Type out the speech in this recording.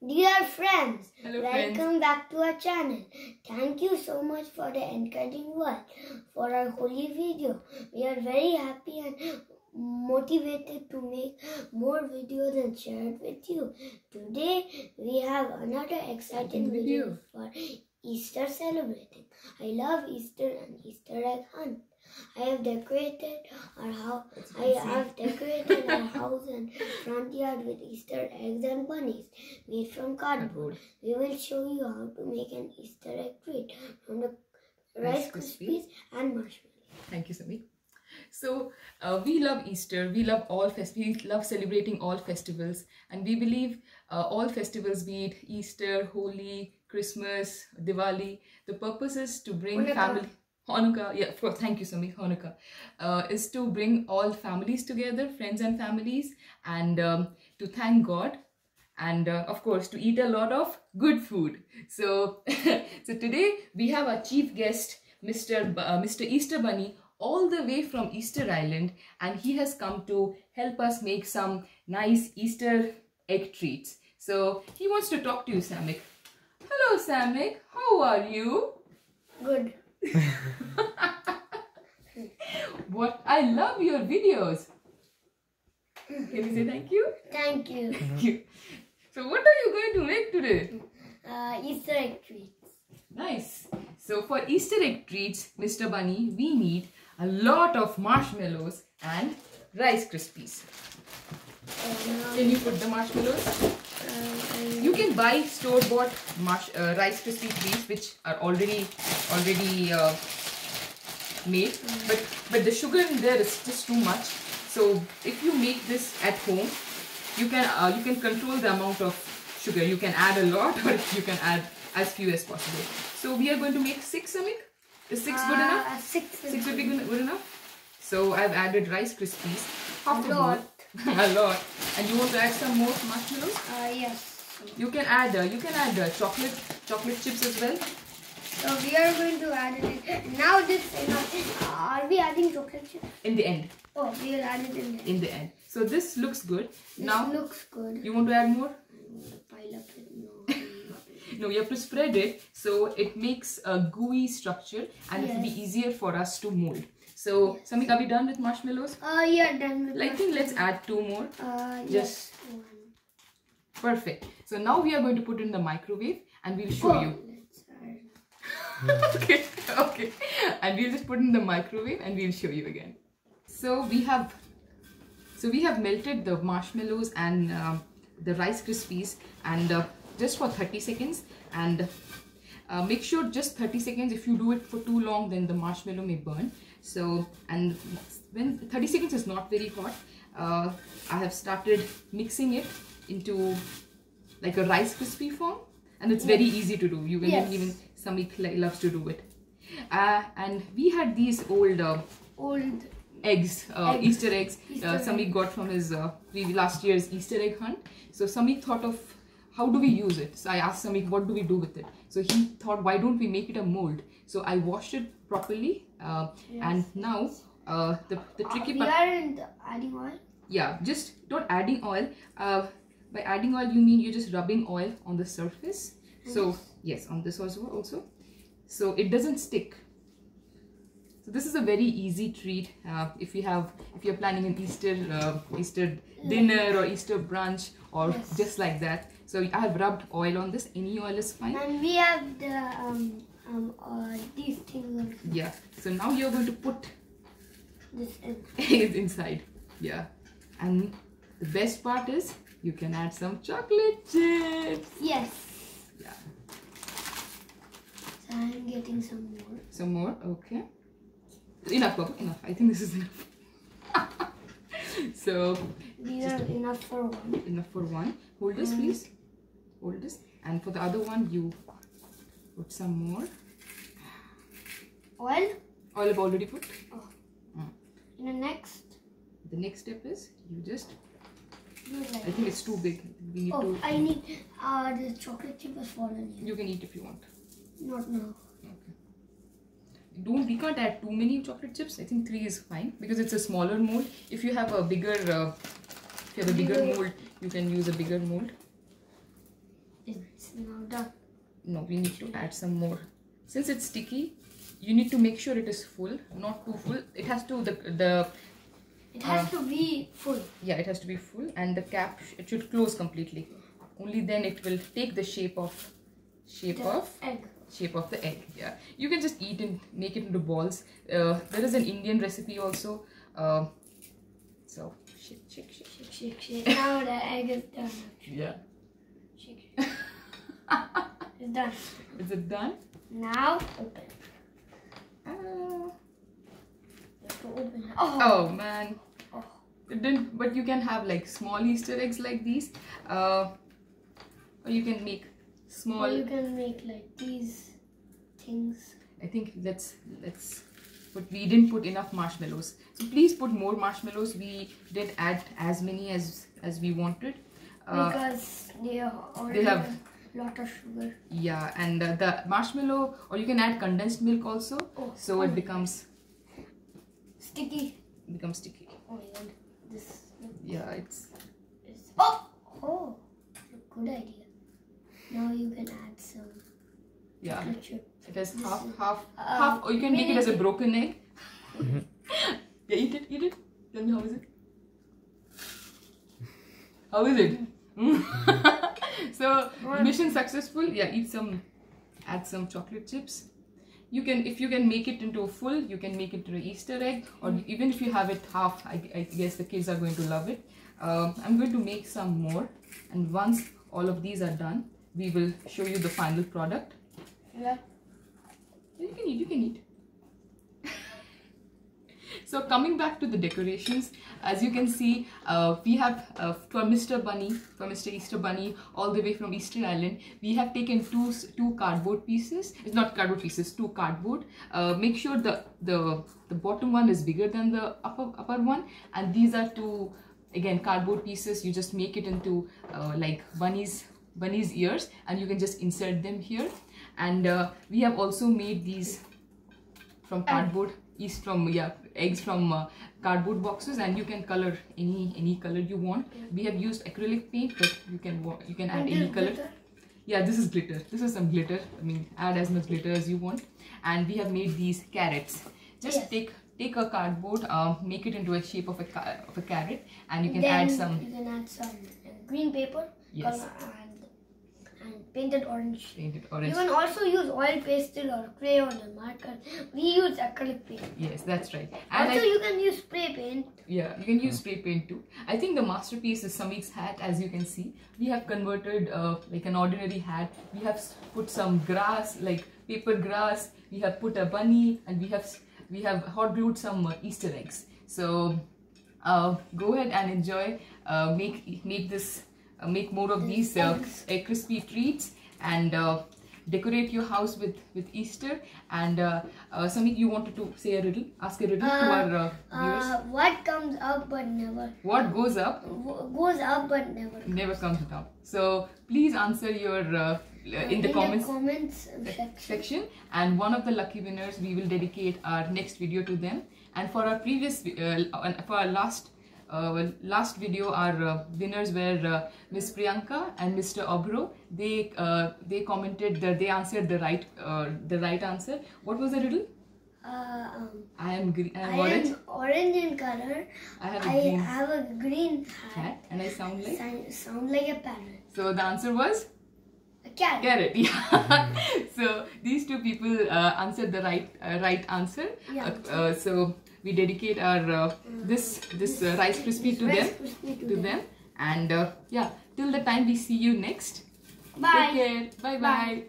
Dear friends, Hello welcome friends. back to our channel. Thank you so much for the encouraging word for our holy video. We are very happy and motivated to make more videos and share it with you. Today we have another exciting video for Easter celebrating. I love Easter and Easter egg hunt. I have decorated our house. And front yard with Easter eggs and bunnies made from cardboard. We will show you how to make an Easter egg treat from the Rice Krispies and marshmallows. Thank you, Sami. So we love Easter. We love we love celebrating all festivals, and we believe all festivals, be it Easter, Holi, Christmas, Diwali, the purpose is to bring family. Hanukkah, yeah, thank you, Sami. Hanukkah is to bring all families together, friends and families, and to thank God, and of course to eat a lot of good food. So, so today we have our chief guest, Mr. Easter Bunny, all the way from Easter Island, and he has come to help us make some nice Easter egg treats. So he wants to talk to you, Samik. Hello, Samik. How are you? Good. What? I love your videos. Can you say thank you? Thank you. Thank you. So what are you going to make today? Easter egg treats. Nice. So for Easter egg treats, Mr. Bunny, we need a lot of marshmallows and Rice Krispies. Can you put the marshmallows? You can buy store-bought Rice Krispie treats which are already made, but the sugar in there is just too much. So if you make this at home, you can control the amount of sugar. You can add a lot, or you can add as few as possible. So we are going to make 6, Samik. Is 6 good enough? 6 would be good enough. So I've added Rice Krispies, half a bowl. A lot. And you want to add some more marshmallows? Yes. You can add chocolate chips as well. So we are going to add it in. Now this are we adding chocolate chips? In the end. Oh, we will add it in the end. So this looks good. Now looks good. You want to add more? Pile up it. No. No, you have to spread it so it makes a gooey structure, and it will be easier for us to mold. So, Samik, are we done with marshmallows? Yeah, done with I think let's add 2 more. Yes. Perfect. So now we are going to put in the microwave, and we'll show you. Okay. And we'll just put in the microwave, and we'll show you again. So we have melted the marshmallows and the Rice Krispies, and just for 30 seconds, and make sure just 30 seconds. If you do it for too long, then the marshmallow may burn. So, and when 30 seconds is not very hot, I have started mixing it into like a Rice Krispie form, and it's very easy to do. You can even Samik loves to do it. And we had these old eggs, Easter eggs. Samik got from his last year's Easter egg hunt. So Samik thought of how do we use it. So I asked Samik, what do we do with it? So he thought, why don't we make it a mold? So I washed it properly, and now the tricky part. We aren't adding oil. Yeah, just not adding oil. By adding oil, you mean you're just rubbing oil on the surface. So yes, on this also, so it doesn't stick. So this is a very easy treat if you're planning an Easter dinner or Easter brunch or just like that. So I have rubbed oil on this. Any oil is fine. And we have the these things. Yeah. So now you're going to put this inside. Yeah. And the best part is you can add some chocolate chips. Yes. Yeah. So I'm getting some more. Some more. Okay. Enough, Papa. Enough. I think this is enough. So these are enough for one. Enough for one. Hold this, please. Hold this. And for the other one, you put some more. Oil? Oil I've already put. Oh. And the next step is you just. Like I think it's too big. We need to. I need the chocolate chip has fallen here. You can eat if you want. Not now. Okay. We can't add too many chocolate chips. I think 3 is fine because it's a smaller mold. If you have a bigger, mold, you can use a bigger mold. It's now done. No, we need to add some more. Since it's sticky, you need to make sure it is full, not too full. It has to It has to be full. Yeah, it has to be full, and the cap it should close completely. Only then it will take the shape of the egg. Yeah, you can just eat and make it into balls. There is an Indian recipe also. So shake. Now the egg is done. Yeah. Shake. It's done. Is it done? Now open. You have to open it. Oh man. Oh. It didn't. But you can have like small Easter eggs like these. Or you can make small. Or you can make like these things. I think let's but we didn't put enough marshmallows, so please put more marshmallows. We didn't add as many as we wanted Because they have a lot of sugar. Yeah, and the marshmallow, or you can add condensed milk also. So it becomes sticky. Oh my god, this. Yeah, it's oh, good idea. Now you can add some. Yeah. Ketchup. It has half, or you can make it as a broken egg. Yeah, eat it. Tell me, how is it? How is it? So, mission successful. Yeah, add some chocolate chips. If you can make it into a full, you can make it into an Easter egg, or even if you have it half, I guess the kids are going to love it. I'm going to make some more, and once all of these are done, we will show you the final product. Yeah. You can eat. So coming back to the decorations, as you can see, we have for Mr. Easter Bunny, all the way from Easter Island, we have taken two cardboard pieces. It's not cardboard pieces, two cardboard. Make sure the bottom one is bigger than the upper one, and these are two, again, cardboard pieces. You just make it into like bunny's ears, and you can just insert them here. And we have also made these from cardboard, eggs from cardboard boxes, and you can color any color you want. We have used acrylic paint, but you can add any color. Glitter? Yeah, this is glitter. This is some glitter. I mean, add as much glitter as you want. And we have made these carrots. Just take a cardboard, make it into a shape of a carrot, and you can add some. You can add some green paper. Yes. Color, and painted orange. Painted orange. You can also use oil pastel or crayon or marker. We use acrylic paint. Yes, that's right. And also, you can use spray paint. Yeah, you can use spray paint too. I think the masterpiece is Samik's hat. As you can see, we have converted like an ordinary hat. We have put some grass, like paper grass. We have put a bunny, and we have hot glued some Easter eggs. So go ahead and enjoy. Make more of these crispy treats, and decorate your house with Easter. And Samik, you wanted to say a riddle? Ask a riddle to our viewers. What comes up but never? What goes up? Goes up but never comes down. So please answer your in the comments section, and one of the lucky winners, we will dedicate our next video to them. And for our last video, our winners were Miss Priyanka and Mr. Obro. They commented that they answered the right answer. What was the riddle? I am orange in color. I have a green hat. And I sound like a parrot. So the answer was a carrot. Carrot. Yeah. So these two people answered the right answer. Yeah. So we dedicate our this Rice Krispie to them. And yeah, till the time we see you next. Bye. Take care. Bye.